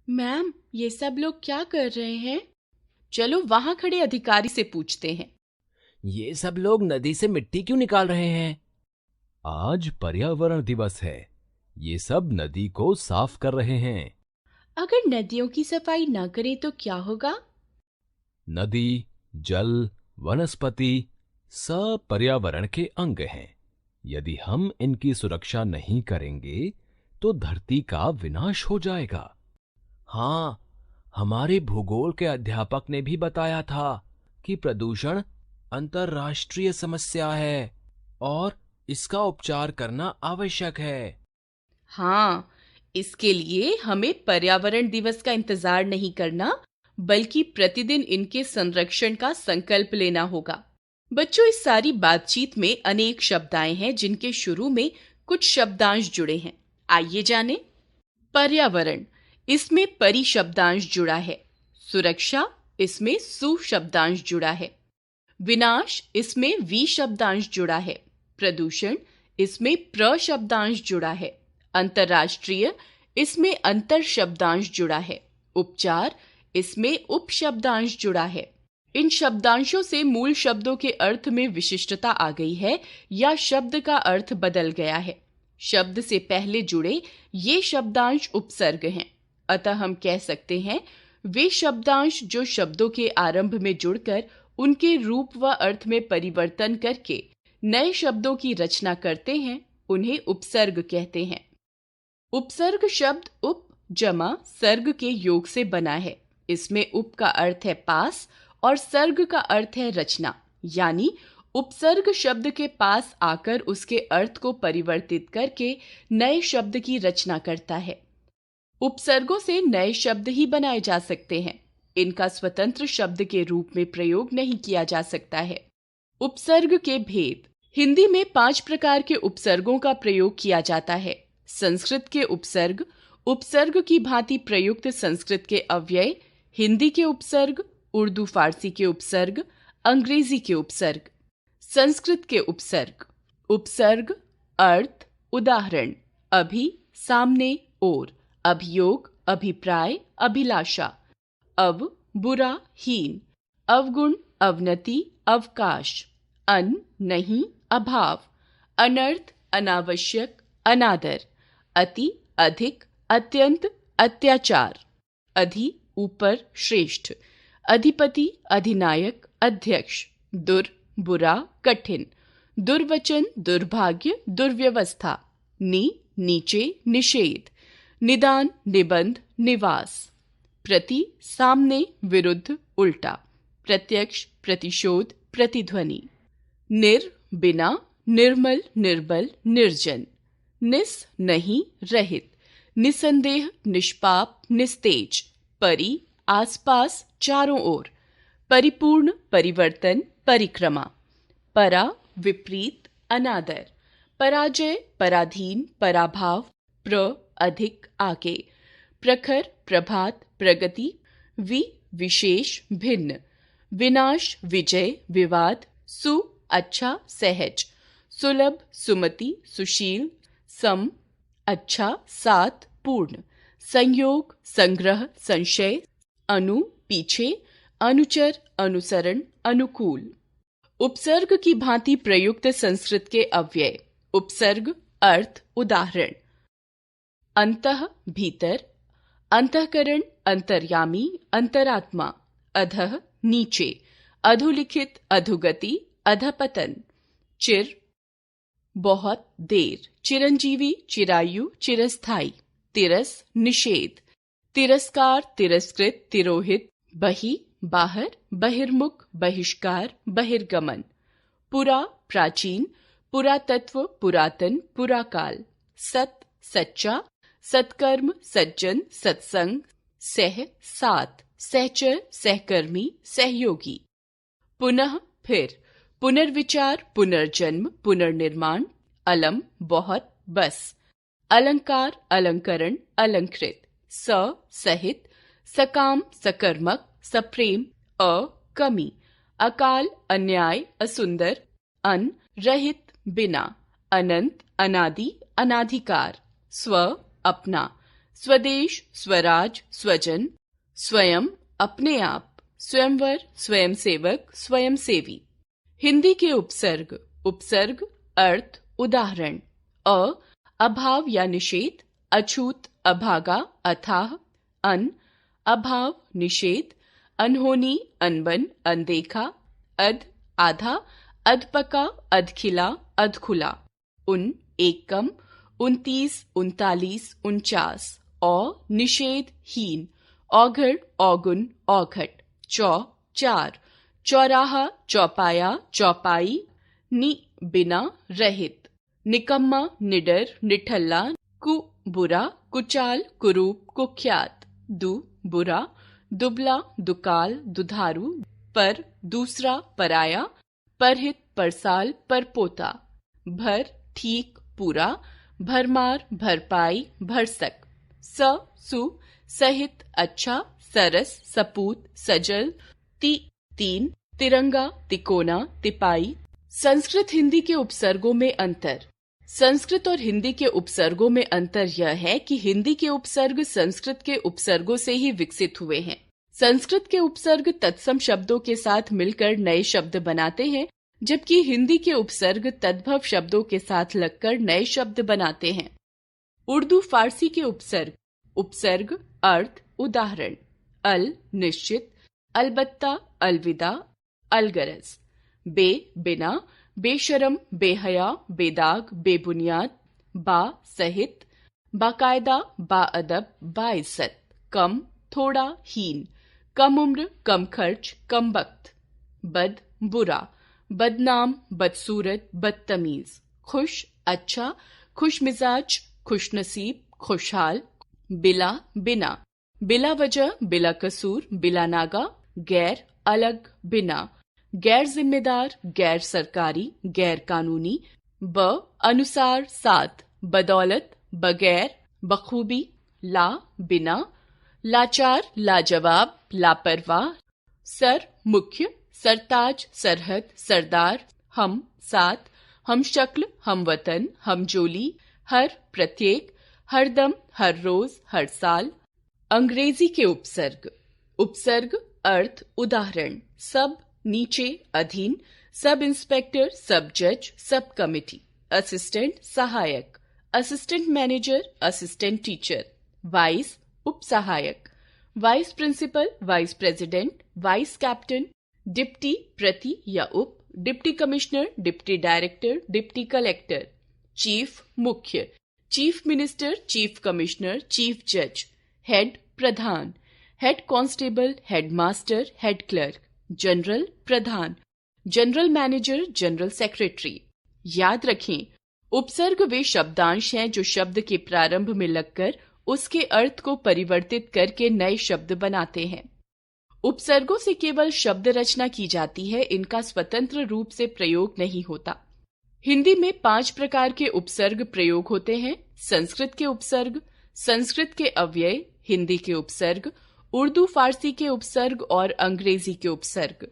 Ma'am, ये सब लोग क्या कर रहे हैं? चलो वहां खड़े अधिकारी से पूछते हैं। ये सब लोग नदी से मिट्टी क्यों निकाल रहे हैं? आज पर्यावरण दिवस है। ये सब नदी को साफ कर रहे हैं। अगर नदियों की सफाई ना करें तो क्या होगा? नदी, जल, वनस्पति सब पर्यावरण के अंग हैं। यदि हम इनकी सुरक्षा नहीं करेंगे, तो धरती का विनाश हो जाएगा। हाँ, हमारे भूगोल के अध्यापक ने भी बताया था कि प्रदूषण अंतर्राष्ट्रीय समस्या है और इसका उपचार करना आवश्यक है। हाँ, इसके लिए हमें पर्यावरण दिवस का इंतजार नहीं करना, बल्कि प्रतिदिन इनके संरक्षण का संकल्प लेना होगा। बच्चों, इस सारी बातचीत में अनेक शब्द आए हैं जिनके शुरू में कुछ शब्दांश जुड़े हैं। आइए जानें। पर्यावरण, इसमें परि शब्दांश जुड़ा है। सुरक्षा, इसमें सु शब्दांश जुड़ा है। विनाश, इसमें वी शब्दांश जुड़ा है। प्रदूषण, इसमें प्र शब्दांश जुड़ा है। अंतर्राष्ट्रीय, इसमें अंतर शब्दांश जुड़ा है। उपचार, इसमें उप शब्दांश जुड़ा है। इन शब्दांशों से मूल शब्दों के अर्थ में विशिष्टता आ गई है या शब्द का अर्थ बदल गया है। शब्द से पहले जुड़े ये शब्दांश उपसर्ग हैं। अतः हम कह सकते हैं वे शब्दांश जो शब्दों के आरंभ में जुड़कर उनके रूप व अर्थ में परिवर्तन करके नए शब्दों की रचना करते हैं, उन्हें उपसर्ग कहते हैं। उपसर्ग शब्द उप जमा सर्ग के योग से बना है। इसमें उप का अर्थ है पास और सर्ग का अर्थ है रचना, यानी उपसर्ग शब्द के पास आकर उसके अर्थ को परिवर्तित करके नए शब्द की रचना करता है। उपसर्गों से नए शब्द ही बनाए जा सकते हैं। इनका स्वतंत्र शब्द के रूप में प्रयोग नहीं किया जा सकता है। उपसर्ग के भेद। हिंदी में 5 प्रकार के उपसर्गों का प्रयोग किया जाता है। संस्कृत के उपसर्ग, उपसर्ग की भांति प्रयुक्त संस्कृत के अव्यय, हिंदी के उपसर्ग, उर्दू फारसी के उपसर्ग, अंग्रेजी के उपसर्ग। संस्कृत के उपसर्ग। उपसर्ग, अर्थ, उदाहरण, अभी, सामने, और, अभियोग, अभिप्राय, अभिलाषा। अव, बुरा, हीन, अवगुण, अवनति, अवकाश, अन, नहीं, अभाव, अनर्थ, अनावश्यक, अनादर, अति, अधिक, अत्यंत, अत्याचार, अधि, ऊपर, श्रेष्ठ, अधिपति, अधिनायक, अध्यक्ष, दुर, बुरा, कठिन, दुर्वचन, दुर्भाग्य, दुर्व्यवस्था, नि, नीचे, निषेध, निदान, निबंध, निवास, प्रति, सामने, विरुद्ध, उल्टा, प्रत्यक्ष, प्रतिशोध, प्रतिध्वनि, निर, बिना, निर्मल, निर्बल, निर्जन, निस, नहीं, रहित, निसंदेह, निष्पाप, निस्तेज, परि, आसपास, चारों ओर, परिपूर्ण, परिवर्तन, परिक्रमा, परा, विपरीत, अनादर, पराजय, पराधीन, पराभाव, प्र, अधिक, आगे, प्रखर, प्रभात, प्रगति, विशेष, भिन्न, विनाश, विजय, विवाद, सु, अच्छा, सहज, सुलभ, सुमति, सुशील, सम, अच्छा, सात, पूर्ण, संयोग, संग्रह, संशय, अनु, पीछे, अनुचर, अनुसरण, अनुकूल। उपसर्ग की भांति प्रयुक्त संस्कृत के अव्यय। उपसर्ग, अर्थ, उदाहरण, अंतः, भीतर, अंतःकरण, अंतर्यामी, अंतरात्मा, अधः, नीचे, अधोलिखित, अधोगति, अधपतन, चिर, बहुत, देर, चिरंजीवी, चिरायु, चिरस्थाई, तिरस, निषेध, तिरस्कार, तिरस्कृत, तिरोहित, बहि, बाहर, बहिर्मुख, बहिष्कार, बहिर्गमन, पुरा, प्राचीन, पुरातत्व, पुरातन, पुराकाल, सत, सच्चा, सत्कर्म, सज्जन, सत्संग, सह, साथ, सहचर, सहकर्मी, सहयोगी, पुनः, फिर, पुनर्विचार, पुनर्जन्म, पुनर्निर्माण, अलम, बहुत, बस, अलंकार, अलंकरण, अलंकृत, स, सहित, सकाम, सकर्मक, सप्रेम, कमी, अकाल, अन्याय, असुंदर, अन, रहित, बिना, अनंत, अनादि, अनाधिकार, स्व, अपना, स्वदेश, स्वराज, स्वजन, स्वयं, अपने आप, स्वयंवर, स्वयंसेवक, स्वयंसेवी। हिंदी के उपसर्ग, उपसर्ग, अर्थ, उदाहरण। अभाव या निषेध, अछूत, अभागा, अथाह। अभाव, निषेध, अनहोनी, अनबन, अनदेखा। आधा, अधपका, अधखिला, अधखुला। एक कम, 29, 39, 49। निषेध, हीन, औघड़, औगुन, औघट। चार, चौराहा, चौपाया, चौपाई। बिना, रहित। निकम्मा, निडर, निठल्ला। बुरा, कुचाल, कुरूप, कुख्यात। बुरा, दुबला, दुकाल, दुधारू। पर, दूसरा, पराया। परहित, परसाल, परपोता। भर, ठीक, पूरा। भरमार, भरपाई, भरसक। सु, सहित, अच्छा, सरस, सपूत, सजल। तीन, तिरंगा, तिकोना, तिपाई। संस्कृत हिंदी के उपसर्गों में अंतर। संस्कृत और हिंदी के उपसर्गों में अंतर यह है कि हिंदी के उपसर्ग संस्कृत के उपसर्गों से ही विकसित हुए हैं। संस्कृत के उपसर्ग तत्सम शब्दों के साथ मिलकर नए शब्द बनाते हैं, जबकि हिंदी के उपसर्ग तद्भव शब्दों के साथ लगकर नए शब्द बनाते हैं। उर्दू फारसी के उपसर्ग, उपसर्ग, अर्थ, उदाहरण। निश्चित, अलबत्ता, अलविदा, अलगरज। बिना, बेशरम, बेहया, बेदाग, बेबुनियाद। सहित, बाकायदा, बाअदब, बाइज्जत। कम, थोड़ा, हीन, कम उम्र, कम खर्च, कम वक्त। बुरा, बदनाम, बदसूरत, बदतमीज। खुश, अच्छा, खुश मिजाज, खुशनसीब, खुशहाल। बिना, बिला वजह, बिला कसूर, बिला नागा। गैर, अलग, बिना। गैर जिम्मेदार, गैर सरकारी, गैर कानूनी। अनुसार, साथ, बदौलत, बगैर, बखूबी। बिना, लाचार, लाजवाब, लापरवाह। मुख्य, सरताज, सरहद, सरदार। हम, साथ, हम शक्ल, हम वतन, हम जोली। हर, प्रत्येक, हरदम, हर रोज, हर साल। अंग्रेजी के उपसर्ग, उपसर्ग, अर्थ, उदाहरण। सब, नीचे, अधीन। सब इंस्पेक्टर, सब जज, सब कमिटी। असिस्टेंट, सहायक। Assistant manager, assistant teacher. Vice, उप सहायक। Vice principal, vice president, vice captain. Deputy, प्रति या उप। Deputy commissioner, deputy director, deputy collector. Chief, मुख्य। Chief minister, chief commissioner, chief जज। हेड, प्रधान। Head constable, head master, head clerk. General, प्रधान। General manager, general secretary. याद रखें, उपसर्ग वे शब्दांश हैं जो शब्द के प्रारंभ में लगकर उसके अर्थ को परिवर्तित करके नए शब्द बनाते हैं। उपसर्गों से केवल शब्द रचना की जाती है, इनका स्वतंत्र रूप से प्रयोग नहीं होता। हिंदी में 5 प्रकार के उपसर्ग प्रयोग होते हैं। संस्कृत के उपसर्ग, संस्कृत के अव्यय, हिंदी के उपसर्ग, उर्दू फारसी के उपसर्ग और अंग्रेजी के उपसर्ग।